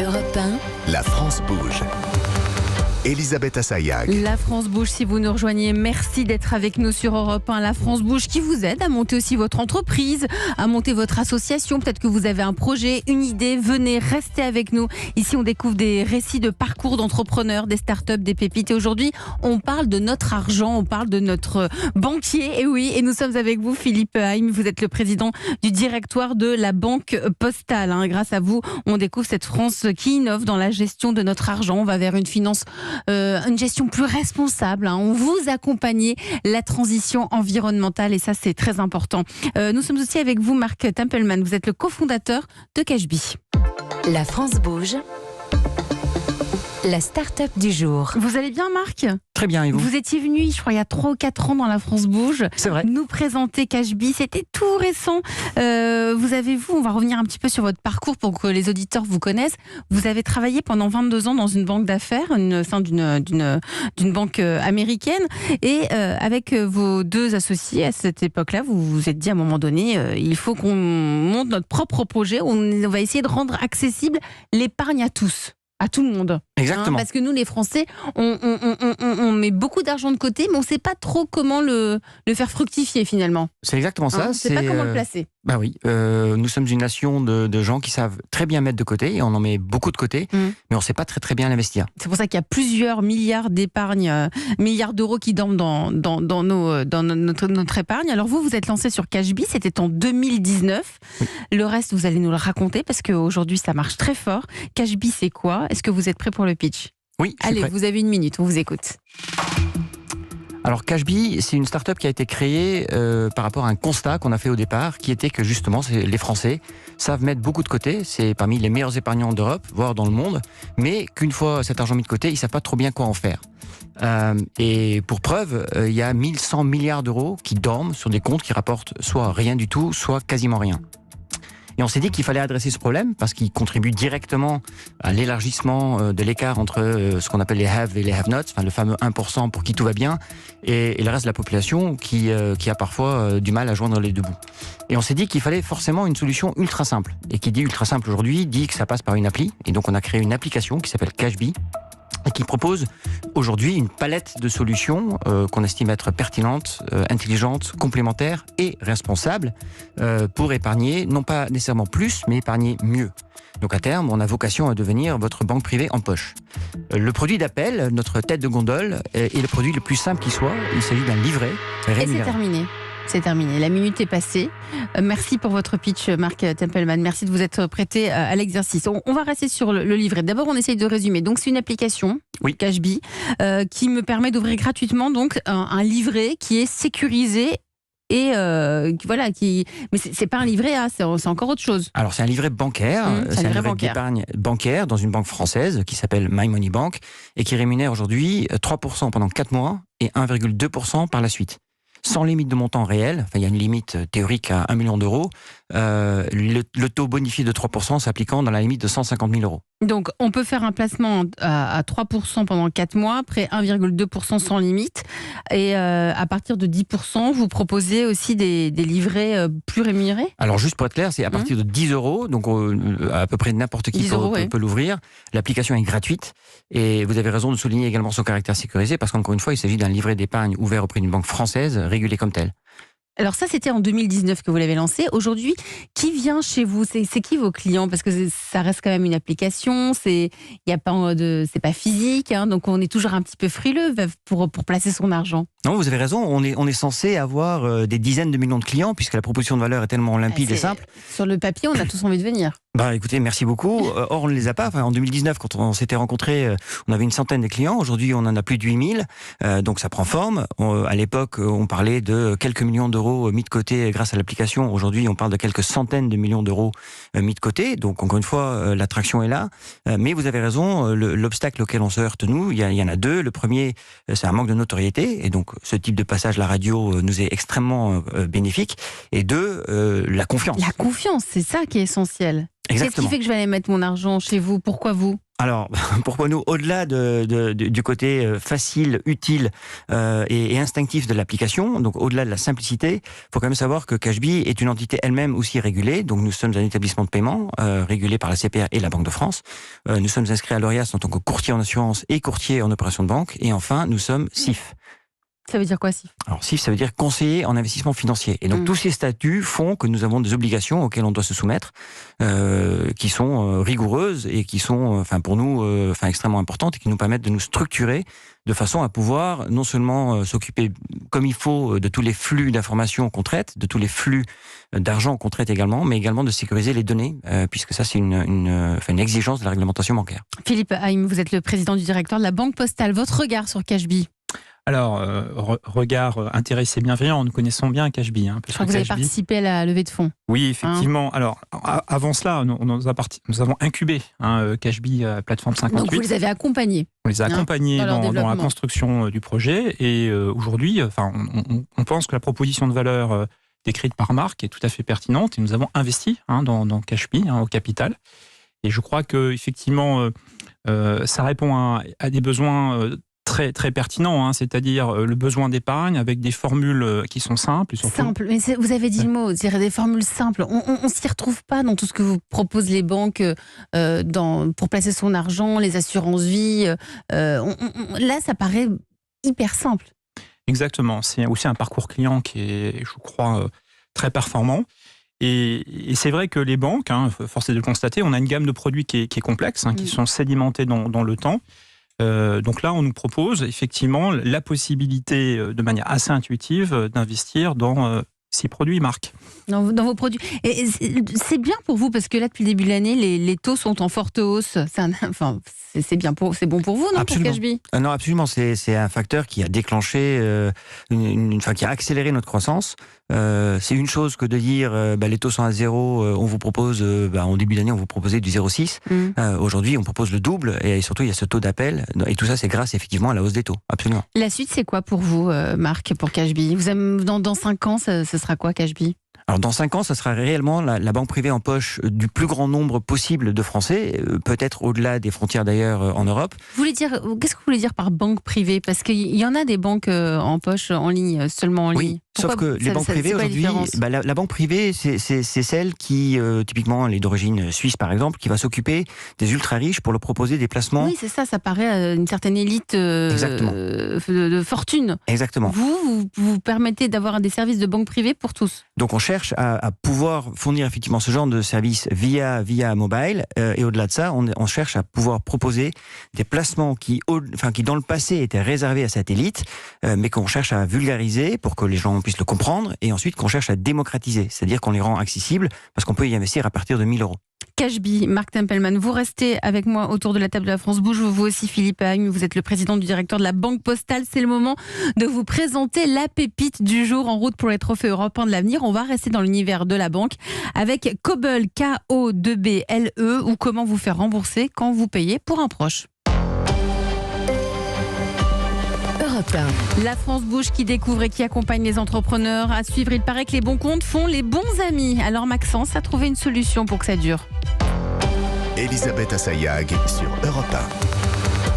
Europe 1, La France bouge. Elisabeth Assayag. La France bouge, si vous nous rejoignez, merci d'être avec nous sur Europe 1. La France bouge qui vous aide à monter aussi votre entreprise, à monter votre association. Peut-être que vous avez un projet, une idée, venez, restez avec nous. Ici, on découvre des récits de parcours d'entrepreneurs, des startups, des pépites. Et aujourd'hui, on parle de notre argent, on parle de notre banquier. Et oui, et nous sommes avec vous, Philippe Haim. Vous êtes le président du directoire de la Banque Postale. Grâce à vous, on découvre cette France qui innove dans la gestion de notre argent. On va vers une finance une gestion plus responsable. On vous accompagne la transition environnementale et ça c'est très important. Nous sommes aussi avec vous, Marc Tempelman. Vous êtes le cofondateur de Cashbee. La France bouge. La start-up du jour. Vous allez bien, Marc ? Très bien, et vous ? Vous étiez venu, je crois, il y a 3 ou 4 ans dans La France bouge. C'est vrai. Nous présenter Cashbee. C'était tout récent. On va revenir un petit peu sur votre parcours pour que les auditeurs vous connaissent. Vous avez travaillé pendant 22 ans dans une banque d'affaires, au sein d'une banque américaine. Et avec vos 2 associés à cette époque-là, vous vous êtes dit à un moment donné, il faut qu'on monte notre propre projet. On va essayer de rendre accessible l'épargne à tous. À tout le monde. Exactement. Parce que nous, les Français, on met beaucoup d'argent de côté, mais on ne sait pas trop comment le faire fructifier finalement. C'est exactement ça. On ne sait pas comment le placer. Bah oui, nous sommes une nation de gens qui savent très bien mettre de côté, et on en met beaucoup de côté, mais on ne sait pas très très bien l'investir. C'est pour ça qu'il y a plusieurs milliards d'épargne, milliards d'euros qui dorment dans notre épargne. Alors vous êtes lancé sur Cashbee, c'était en 2019. Oui. Le reste, vous allez nous le raconter, parce qu'aujourd'hui, ça marche très fort. Cashbee, c'est quoi ? Est-ce que vous êtes prêt pour le pitch ? Oui, je suis Allez, prêt. Vous avez 1 minute, on vous écoute. Alors Cashbee, c'est une start-up qui a été créée par rapport à un constat qu'on a fait au départ, qui était que justement les Français savent mettre beaucoup de côté, c'est parmi les meilleurs épargnants d'Europe, voire dans le monde, mais qu'une fois cet argent mis de côté, ils ne savent pas trop bien quoi en faire. Et pour preuve, il y a 1100 milliards d'euros qui dorment sur des comptes qui rapportent soit rien du tout, soit quasiment rien. Et on s'est dit qu'il fallait adresser ce problème parce qu'il contribue directement à l'élargissement de l'écart entre ce qu'on appelle les have et les have-nots, enfin le fameux 1% pour qui tout va bien, et le reste de la population qui a parfois du mal à joindre les deux bouts. Et on s'est dit qu'il fallait forcément une solution ultra simple. Et qui dit ultra simple aujourd'hui, dit que ça passe par une appli. Et donc on a créé une application qui s'appelle Cashbee, et qui propose aujourd'hui une palette de solutions qu'on estime être pertinentes, intelligentes, complémentaires et responsables pour épargner, non pas nécessairement plus, mais épargner mieux. Donc à terme, on a vocation à devenir votre banque privée en poche. Le produit d'appel, notre tête de gondole, est le produit le plus simple qui soit. Il s'agit d'un livret rémunéré. Et c'est terminé. C'est terminé, la minute est passée. Merci pour votre pitch, Marc Tempelman. Merci de vous être prêté à l'exercice. On va rester sur le livret. D'abord, on essaye de résumer. Donc, c'est une application, oui. Cashbee, qui me permet d'ouvrir gratuitement donc un livret qui est sécurisé. Et voilà, mais c'est pas un livret A, c'est encore autre chose. Alors c'est un livret bancaire, c'est un livret d'épargne bancaire dans une banque française qui s'appelle My Money Bank et qui rémunère aujourd'hui 3% pendant 4 mois et 1,2% par la suite. Sans limite de montant réel, enfin, il y a une limite théorique à 1 million d'euros, le taux bonifié de 3% s'appliquant dans la limite de 150 000 euros. Donc, on peut faire un placement à 3% pendant 4 mois, après 1,2% sans limite. Et à partir de 10%, vous proposez aussi des livrets plus rémunérés ? Alors, juste pour être clair, c'est à partir de 10 euros, donc à peu près n'importe qui peut l'ouvrir. L'application est gratuite et vous avez raison de souligner également son caractère sécurisé parce qu'encore une fois, il s'agit d'un livret d'épargne ouvert auprès d'une banque française, régulé comme tel. Alors ça, c'était en 2019 que vous l'avez lancé. Aujourd'hui, qui vient chez vous ? C'est qui vos clients ? Parce que ça reste quand même une application, c'est pas physique, donc on est toujours un petit peu frileux pour placer son argent. Non, vous avez raison, on est censé avoir des dizaines de millions de clients puisque la proposition de valeur est tellement limpide et simple. Sur le papier, on a tous envie de venir. Écoutez, merci beaucoup. Or, on ne les a pas. Enfin, en 2019, quand on s'était rencontrés, on avait une centaine de clients. Aujourd'hui, on en a plus de 8000. Donc, ça prend forme. À l'époque, on parlait de quelques millions d'euros mis de côté grâce à l'application. Aujourd'hui, on parle de quelques centaines de millions d'euros mis de côté. Donc, encore une fois, l'attraction est là. Mais vous avez raison, l'obstacle auquel on se heurte, nous, il y en a 2. Le premier, c'est un manque de notoriété. Et donc, ce type de passage, la radio, nous est extrêmement bénéfique. Et 2, la confiance. La confiance, c'est ça qui est essentiel. Exactement. Qu'est-ce qui fait que je vais aller mettre mon argent chez vous ? Pourquoi vous ? Alors, pourquoi nous, au-delà du côté facile, utile et instinctif de l'application, donc au-delà de la simplicité, il faut quand même savoir que Cashbee est une entité elle-même aussi régulée. Donc nous sommes un établissement de paiement régulé par la CPR et la Banque de France. Nous sommes inscrits à l'ORIAS en tant que courtier en assurance et courtier en opération de banque. Et enfin, nous sommes CIF. Ça veut dire quoi, CIF ? Alors CIF, ça veut dire conseiller en investissement financier. Et donc tous ces statuts font que nous avons des obligations auxquelles on doit se soumettre, qui sont rigoureuses et qui sont, pour nous, extrêmement importantes et qui nous permettent de nous structurer de façon à pouvoir non seulement s'occuper comme il faut de tous les flux d'informations qu'on traite, de tous les flux d'argent qu'on traite également, mais également de sécuriser les données, puisque ça c'est une exigence de la réglementation bancaire. Philippe Haïm, vous êtes le président du directeur de la Banque Postale. Votre regard sur Cashbee ? Alors, regard intéressé et bienveillant, nous connaissons bien Cashbee. Je crois que vous avez participé à la levée de fonds. Oui, effectivement. Alors, avant cela, nous avons incubé Cashbee Plateforme 58. Donc, vous les avez accompagnés. On les a accompagnés dans la construction du projet. Et aujourd'hui, on pense que la proposition de valeur décrite par Marc est tout à fait pertinente. Et nous avons investi dans Cashbee, au capital. Et je crois qu'effectivement, ça répond à des besoins très, très pertinent, c'est-à-dire le besoin d'épargne avec des formules qui sont simples. Simples, mais vous avez dit le mot, c'est des formules simples. On ne s'y retrouve pas dans tout ce que vous proposent les banques pour placer son argent, les assurances vie. Là, ça paraît hyper simple. Exactement, c'est aussi un parcours client qui est, je crois, très performant. Et c'est vrai que les banques, force est de le constater, on a une gamme de produits qui est complexe, qui sont sédimentés dans le temps. Donc là, on nous propose effectivement la possibilité, de manière assez intuitive, d'investir dans 6 produits marques. Dans vos produits. Et c'est bien pour vous, parce que là, depuis le début de l'année, les taux sont en forte hausse. C'est bon pour vous, non, absolument. Pour Cashbee ? Non, absolument. C'est un facteur qui a déclenché, qui a accéléré notre croissance. C'est une chose que de dire les taux sont à 0, on vous propose, en début d'année, on vous proposait du 0,6. Aujourd'hui, on propose le double et surtout, il y a ce taux d'appel. Et tout ça, c'est grâce effectivement à la hausse des taux. Absolument. La suite, c'est quoi pour vous, Marc, pour Cashbee ? Dans 5 ans, ce sera quoi, Cashbee ? Alors dans 5 ans, ça sera réellement la banque privée en poche du plus grand nombre possible de Français, peut-être au-delà des frontières d'ailleurs en Europe. Qu'est-ce que vous voulez dire par banque privée ? Parce qu'il y en a des banques en poche, en ligne, seulement en ligne. Oui, sauf que les banques privées aujourd'hui, la banque privée, c'est celle qui, typiquement, elle est d'origine suisse par exemple, qui va s'occuper des ultra riches pour leur proposer des placements. Oui, c'est ça, ça paraît à une certaine élite de fortune. Exactement. Vous permettez d'avoir des services de banque privée pour tous. Donc on cherche à pouvoir fournir effectivement ce genre de service via mobile, et au-delà de ça, on cherche à pouvoir proposer des placements qui dans le passé étaient réservés à cette élite, mais qu'on cherche à vulgariser pour que les gens puissent le comprendre, et ensuite qu'on cherche à démocratiser, c'est-à-dire qu'on les rend accessibles parce qu'on peut y investir à partir de 1 000 €. Cashbee, Marc Tempelman, vous restez avec moi autour de la table de la France Bouge. Vous aussi, Philippe Haïm, vous êtes le président du directeur de la Banque Postale. C'est le moment de vous présenter la pépite du jour en route pour les trophées européens de l'avenir. On va rester dans l'univers de la banque avec Cobble, K-O-2-B-L-E, ou comment vous faire rembourser quand vous payez pour un proche. La France Bouge qui découvre et qui accompagne les entrepreneurs à suivre. Il paraît que les bons comptes font les bons amis. Alors Maxence a trouvé une solution pour que ça dure. Elisabeth Assayag sur Europe 1.